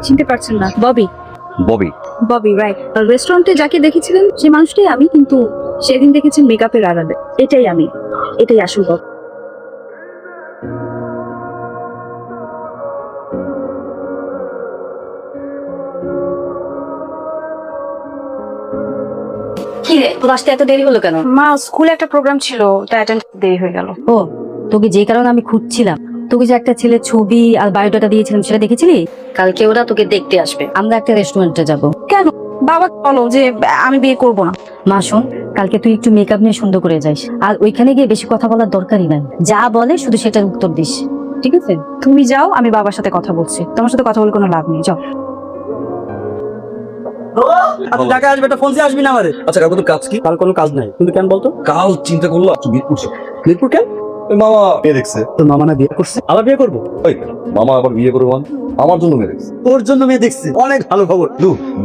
চিনতে পারছেন না? ববি। ববি? ববি, রাইট। রেস্টুরেন্টে যাকে দেখেছিলেন সেই মানুষটাই আমি, কিন্তু সেদিন দেখেছেন মেকআপের আড়ালে। এটাই আমি, এটাই আসল ববি। কি রে, তোর আসতে এত দেরি হলো কেন? মা, স্কুলে একটা প্রোগ্রাম ছিল, তাই অ্যাটেন্ড দেরি হয়ে গেল। ও, তোকে যে কারণে আমি খুঁজছিলাম, তোকে যে একটা ছেলের ছবি আর বায়োডাটা দিয়েছিলাম সেটা দেখেছিলি? কালকে ওরা তোকে দেখতে আসবে, আমরা একটা রেস্টুরেন্টে যাব। কেন? বাবা বলো যে আমি বিয়ে করব না। মা শোন, কালকে তুই একটু মেকআপ নিয়ে সুন্দর করে যাস, আর ওইখানে গিয়ে বেশি কথা বলার দরকারই নাই। যা বলে শুধু সেটার উত্তর দিস, ঠিক আছে? তুমি যাও, আমি বাবার সাথে কথা বলছি। তোমার সাথে কথা বলে কোনো লাভ নেই, যাও। আচ্ছা ঢাকা আসবে, একটা ফোন দিয়ে আসবি না আমারে। আচ্ছা কাল তো কাজ কি? কাল কোনো কাজ নাই, কিন্তু কেন বলতো? কাল চিন্তা করলো মিরপুর যাবো। মিরপুর কেন? ওই মামা মেয়ে দেখছে। তোর মামা না বিয়ে করছে, আবার বিয়ে করবো? ওই মামা আবার বিয়ে করবো মানে? আমার জন্য মেয়ে দেখছে। তোর জন্য মেয়ে দেখছি, অনেক ভালো খবর।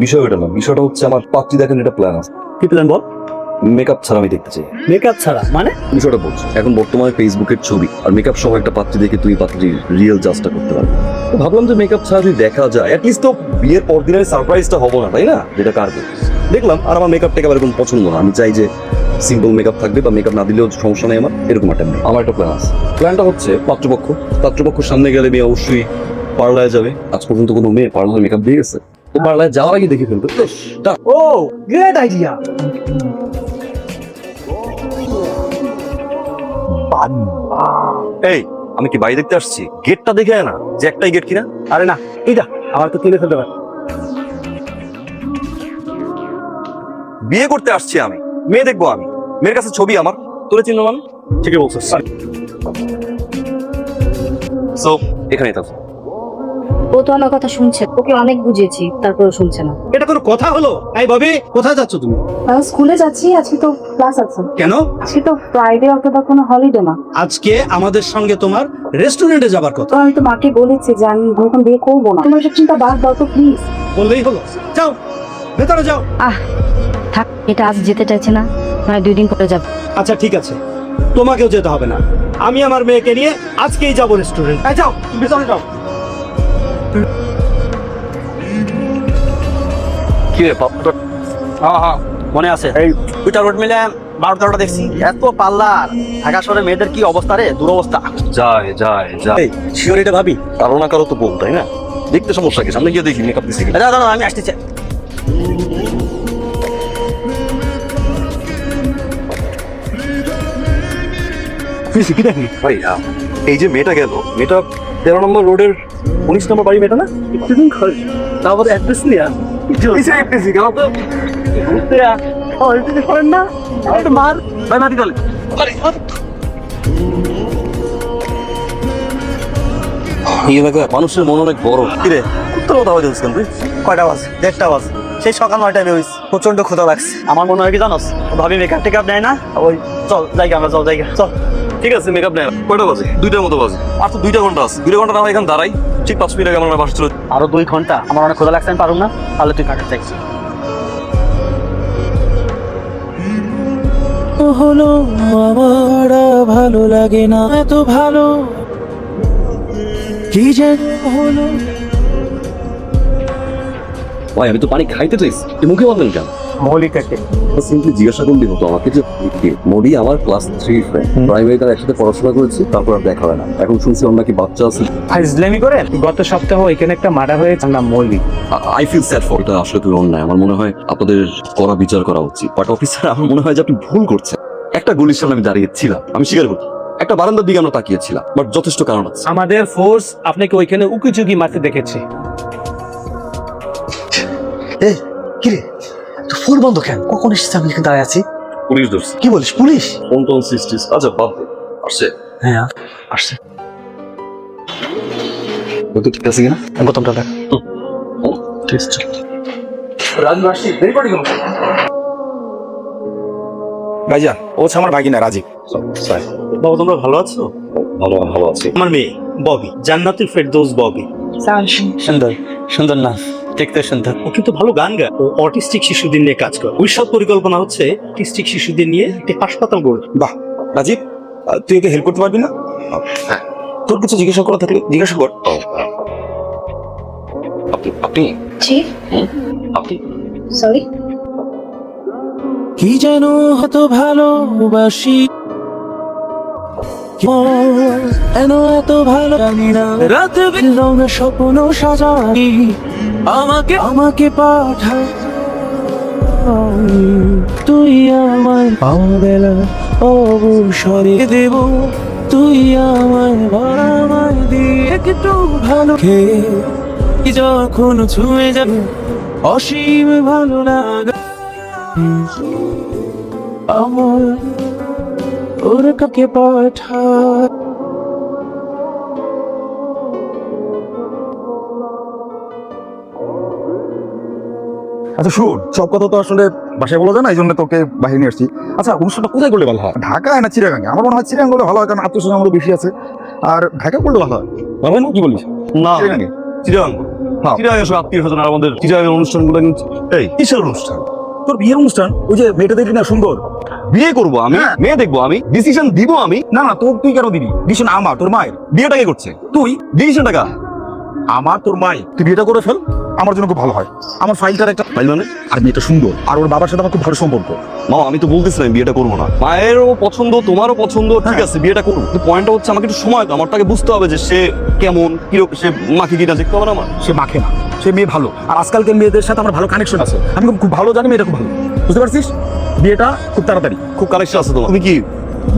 বিষয় ওটা না, বিষয়টা হচ্ছে আমার পাত্রী দেখেন এটা প্ল্যান আছে। কি প্ল্যান বল? মেকআপ ছাড়া আমি দেখতে চাই। মেকআপ ছাড়া মানে? বিষয়টা বলছি, এখন বর্তমানে ফেসবুকের ছবি আর মেকআপ সহ একটা পাত্রী দেখে তুই পাত্রীর রিয়েল জাজটা করতে পারবি। তো ভাবলাম যে মেকআপ ছাড়া যদি দেখা যায়, অ্যাটলিস্ট তো বিয়ের পর দিনের সারপ্রাইজটা হবো না, তাই না? যেটা কারবে দেখলাম। আর আমার মেকআপ টেকআপ এরকম পছন্দ না, আমি চাই যে সিম্পল মেকআপ থাকবে, বা মেকআপ না দিলেও সমস্যা নেই আমার, এরকম একটা মেয়ে। আমার একটা প্ল্যান আছে। প্ল্যানটা হচ্ছে পাত্রপক্ষের সামনে গেলে মেয়ে অবশ্যই পার্লারে যাবে। আজ পর্যন্ত কোনো মেয়ে পার্লারে মেকআপ দিয়ে গেছে? তো পার্লারে যাওয়ার আগে দেখে ফেলবে। ও গ্রেট আইডিয়া। এই, আমি কি বাড়ি দেখতে আসছি? গেটটা দেখে আয় না, যে একটাই গেট কিনা। আরে না, এইটা আমার তো কিনে ফেলতে পারে। বিয়ে করতে আসছি আমি, মেয়ে দেখবো আমি, মেয়ের কাছে ছবি আমার। তোরে চিনলো মানে? ঠিকই বলছিস। সো এখানেই থাকো। ও তো আমার কথা শুনছে, ওকে অনেক বুঝিয়েছি, তারপরেও শুনছে না। এটা কোনো কথা হলো? এই ভাবি, কোথায় যাচ্ছ তুমি? স্কুলে যাচ্ছি, আজকে তো ক্লাস আছে। কেন? আজকে তো ফ্রাইডে অথবা কোনো হলিডে না। আজকে আমাদের সঙ্গে তোমার রেস্টুরেন্টে যাবার কথা। তো আমি তো মাকে বলেছি যে আমি এখন বিয়ে করবো না। তোমার সব চিন্তা বাদ দাও তো প্লিজ। বললেই হলো। যাও, ভেতরে যাও। থাক, এটা আজ যেতে চাইছে না, মানে 2 দিন পরে যাবে। আচ্ছা ঠিক আছে, তোমাকেও যেতে হবে না। আমি আমার মেয়েকে নিয়ে আজকেই যাবো রেস্টুরেন্ট। যাও, ভেতরে যাও। কি রে পাপ্পা? হ্যাঁ মনে আছে, এই 2টা রোড মিলে 12-13টা দেখছি। এত পার্লার, ঢাকা শহরে মেয়েদের কি অবস্থা রে, দুরবস্থা। যায় যায় যায়। শিওর এটা ভাবি? কারো না কারো তো বল, তাই না? দেখতে সমস্যা কি? সামনে গিয়ে দেখি মেকআপ দিছি কিনা। দাদা আমি আসতেছি। কি দেখি ভাই এই যে মেয়েটা গেল, মেয়েটা 13 নম্বর রোডের 19 নম্বর বাড়ি মেয়েটা না? একটুদিন খরচ, তারপর অ্যাড্রেস নিয়ে করেন না মার ভাই মাটি গেলে। মানুষের মন অনেক বড়। কিরে উত্তর কথা হয়ে যাচ্ছেন তুই? কয়টা বাজে? 1:30টা বাজে। সেই সকাল 9টায় বেরোইছি, প্রচন্ড ক্ষুধা লাগছে। আমার মনে হয় কি জানোস, ভাবি মেকআপ টেকআপ নেয় না। ওই চল জায়গা, আমরা চল জায়গা চল। ঠিক আছে, মেকআপ নেই। কয়টা বাজে? 2টার মতো বাজে। আর তো 2টা ঘন্টা আছে। 2 ঘন্টা না হয় এখানে দাঁড়াই, ঠিক 5 মিনিট আগে আমার বাসা চলে। আরো 2 ঘন্টা? আমার অনেক ক্ষুধা লাগছে, আমি পারুম না। তাহলে তুই কাটা চাইছি। হলো আমার ভালো লাগে না, এত ভালো কি যেন হলো। ভাই আমি তো পানি খাইতে চাইছি, তুই মুখে বললেন কেন? মৌলিকাকে সিম্পলি জিজ্ঞাসা করলি হতো আমাকে যে মোদি আমার ক্লাস 3 ফ্রেন্ড, প্রাইমারি তার একসাথে পড়াশোনা করেছি, তারপর আর দেখা হয় না। এখন শুনছি ওর নাকি বাচ্চা আছে। ইসলামি করেন। গত সপ্তাহ এখানে একটা মার্ডার হয়েছে, নাম মৌলিক। আই ফিল স্যাড ফর এটা। আসলে তুই অন্যায়। আমার মনে হয় আপনাদের কড়া বিচার করা উচিত। বাট অফিসার, আমার মনে হয় যে আপনি ভুল করছেন। একটা গলির সামনে আমি দাঁড়িয়েছিলাম, আমি স্বীকার করি। একটা বারান্দার দিকে আমরা তাকিয়েছিলাম, বাট যথেষ্ট কারণ আছে। আমাদের ফোর্স আপনাকে ওইখানে উকিঝুঁকি মারতে দেখেছে। কিরে তো ফোন বন্ধ কেন? কখন এসেছে? আমি এখানে দাঁড়িয়ে আছি। পুলিশ ধরছে। কি বলিস? পুলিশ? ফোন টোন সিস্টিস। আচ্ছা বাদ দে, আসছে। হ্যাঁ আসছে। ও তো ঠিক আছে কিনা? বোতামটা দেখ। ঠিক আছে। রাজু আসছি, দেরি করে গেল। ভাইজান ও হচ্ছে আমার ভাগিনা রাজীব। বাবা তোমরা ভালো আছো? ভালো ভালো আছি। আমার মেয়ে ববি, জান্নাতুল ফেরদৌস ববি। সুন্দর সুন্দর না, দেখতে সুন্দর। ও কিন্তু ভালো গান গায়। ও অটিস্টিক শিশুদের নিয়ে কাজ করে। ভবিষ্যৎ পরিকল্পনা হচ্ছে অটিস্টিক শিশুদের নিয়ে একটি হাসপাতাল গড়ে। বাহ রাজীব, তুই একে হেল্প করতে পারবি না? হ্যাঁ। তোর কিছু জিজ্ঞাসা করা থাকলে জিজ্ঞাসা কর। আপনি জি আপনি সরি। কি যেন হতো ভালোবাসি কেন এত ভালো জানি না রাতে রঙ স্বপ্ন সাজাই আমাকে আমাকে পাঠাই তুই আমায় পাবেলা অবসরে দেব তুই আমায় দিয়ে একটু ভালো খেয়ে যখন ছুঁয়ে যাবে অসীম ভালো লাগে আমার ওর কাকে পাঠা আচ্ছা শুন, সব কথা তো আসলে বাসায় বলা যায় না, এই জন্য তোকে বাইরে নিয়ে আসছি। আচ্ছা, অনুষ্ঠানটা কোথায় করলে ভালো হয়? ঢাকায় না চিড়িয়াখানে? আমার মনে হয় চিড়িয়াখান করলে ভালো হয়, কারণ আত্মীয় স্বজন আমাদের বেশি আছে। আর ঢাকা করলে ভালো হয়, ভালো হয় না? কি বলিস? না চিড়িয়াখানে? চিরাং হ্যাঁ। চিরাং এসব আত্মীয় স্বজন আর আমাদের চিরাঙের অনুষ্ঠানগুলো কিন্তু এই কিসের অনুষ্ঠান? তোর বিয়ের অনুষ্ঠান, ওই যে মেয়েটা দেখলি না সুন্দর? বিয়ে করবো আমি, হ্যাঁ। মেয়ে দেখবো আমি, ডিসিশন দিব আমি। না না, তুই কেন দিবি? ডিসিশন আমার, তোর মায়ের। বিয়েটা কে করছে? তুই ডিসিশন টাকা আমার, তোর মাই। তুই বিয়েটা করে ফেল, আমার জন্য খুব ভালো হয়। আমার ফাইলটার একটা ফাইল মানে আর মেয়েটা সুন্দর, আর ওর বাবার সাথে আমার খুব ভালো সম্পর্ক। মা আমি তো বলতেছিলাম বিয়েটা করবো না। মায়েরও পছন্দ তোমারও পছন্দ, ঠিক হ্যাঁ। আছে বিয়েটা করবো, কিন্তু পয়েন্টটা হচ্ছে আমাকে একটু সময় তো, আমার তাকে বুঝতে হবে যে সে কেমন কিরকম, সে মাকে কিনা দেখতে হবে না আমার। সে মাখে না, সে মেয়ে ভালো। আর আজকালকার মেয়েদের সাথে আমার ভালো কানেকশন আছে, আমি খুব ভালো জানি মেয়েটা খুব ভালো। বুঝতে পারছিস? বিয়েটা খুব তাড়াতাড়ি। খুব কানেকশন আছে তোমার। তুমি কি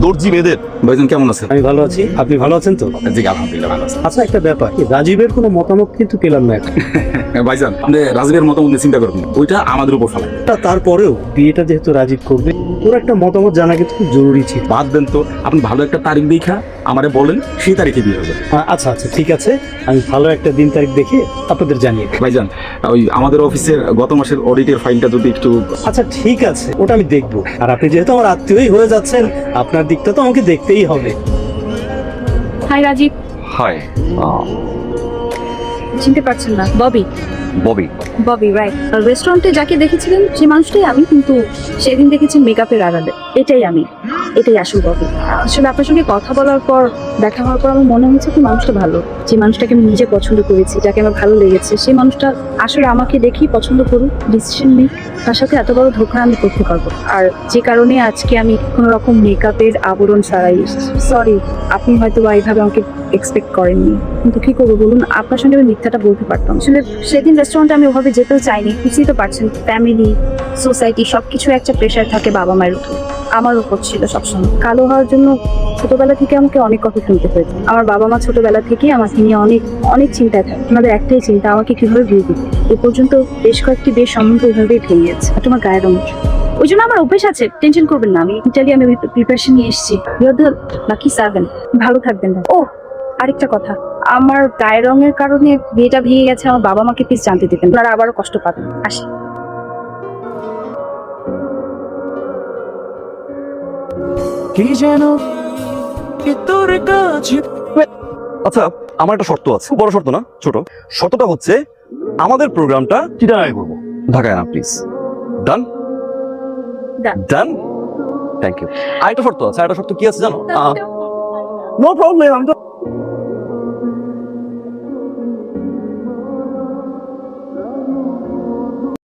দর্জি মেয়েদের? ভাইজান কেমন আছে? আমি ভালো আছি, আপনি ভালো আছেন তো? জি আলহামদুলিল্লাহ ভালো আছে। আচ্ছা একটা ব্যাপার, রাজীবের কোনো মতামত কিন্তু পেলাম না এখন। ভাইজান আপনি রাজীবের মতামত নিয়ে চিন্তা করবেন, ওইটা আমাদের উপর ফেলায়। তারপরেও বিয়েটা যেহেতু রাজীব করবে, ওর একটা মতামত জানা কিন্তু খুব জরুরি ছিল। বাদ দেন তো, আপনি ভালো একটা তারিখ দেখা আমারে বলেন, সেই তারিখে বিয়ে হবে। আচ্ছা আচ্ছা ঠিক আছে, আমি ভালো একটা দিন তারিখ দেখে আপনাদের জানিয়ে দেব। ভাইজান ওই আমাদের অফিসের গত মাসের অডিটের ফাইলটা যদি একটু। আচ্ছা ঠিক আছে, ওটা আমি দেখবো। আর আপনি যেহেতু আমার আত্মীয়ই হয়ে যাচ্ছেন, আপনার দিকটা তো আমাকে দেখতেই হবে। হাই রাজীব। হাই চিনতে পারছেন না? ববি। ববি। ববি রাইট। রেস্টুরেন্টে যাকে দেখেছিলেন সেই মানুষটাই আমি, কিন্তু সেদিন দেখেছেন মেকআপের আড়ালে। এটাই আমি, এটাই আসল ববি। আসলে আপনার সঙ্গে কথা বলার পর, দেখা হওয়ার পর আমার মনে হয়েছে কি মানুষটা ভালো। যে মানুষটাকে আমি নিজে পছন্দ করেছি, যাকে আমার ভালো লেগেছে, সেই মানুষটা আসলে আমাকে দেখেই পছন্দ করুক, ডিসিশন নিক, তার সাথে এত বড় ধোঁকা আমি করতে পারবো। আর যে কারণে আজকে আমি কোনো রকম মেকআপের আবরণ ছাড়াই এসেছি। সরি, আপনি হয়তো বা এইভাবে আমাকে এক্সপেক্ট করেননি, কিন্তু কি করবো বলুন, আপনার সঙ্গে আমি মিথ্যাটা বলতে পারতাম। আসলে সেদিন রেস্টুরেন্টে আমি ওভাবে যেতেও চাইনি। বুঝতেই তো পারছেন, ফ্যামিলি, সোসাইটি সবকিছু একটা প্রেশার থাকে বাবা মায়ের উপর, আমার উপর ছিল সবসময়। কালো হওয়ার জন্য ছোটবেলা থেকে আমাকে অনেক কথা শুনতে হয়েছে। আমার বাবা মা ছোটবেলা থেকেই আমাকে নিয়ে অনেক অনেক চিন্তায় থাকে। ওনাদের একটাই চিন্তা, আমাকে কিভাবে বিয়ে দিবে। এ পর্যন্ত বেশ কয়েকটি বেশ সম্বন্ধ এইভাবেই ভেঙে গেছে। আর তোমার গায়ের রঙ, ওই জন্য আমার অভ্যেস আছে, টেনশন করবেন না। আমি ইটালি, আমি প্রিপারেশন নিয়ে এসেছি। You're the lucky servant. ভালো থাকবেন। ও আরেকটা কথা, আমার গায়ের রঙের কারণে বিয়েটা ভেঙে গেছে, আমার বাবা মাকে প্লিজ জানতে দেবেন, ওনারা আবারও কষ্ট পাবেন। আসি। কি যেন কি তোর কাছে আচ্ছা আমার একটা শর্ত আছে, বড় শর্ত না, ছোট। শর্তটা হচ্ছে আমাদের প্রোগ্রামটা চিটাগাংয়ে করবো, ঢাকায় না please. Done? Done. Done, thank you. আরেকটা শর্ত আছে। আরেকটা শর্ত কি আছে জানো? নো প্রবলেম, আমি তো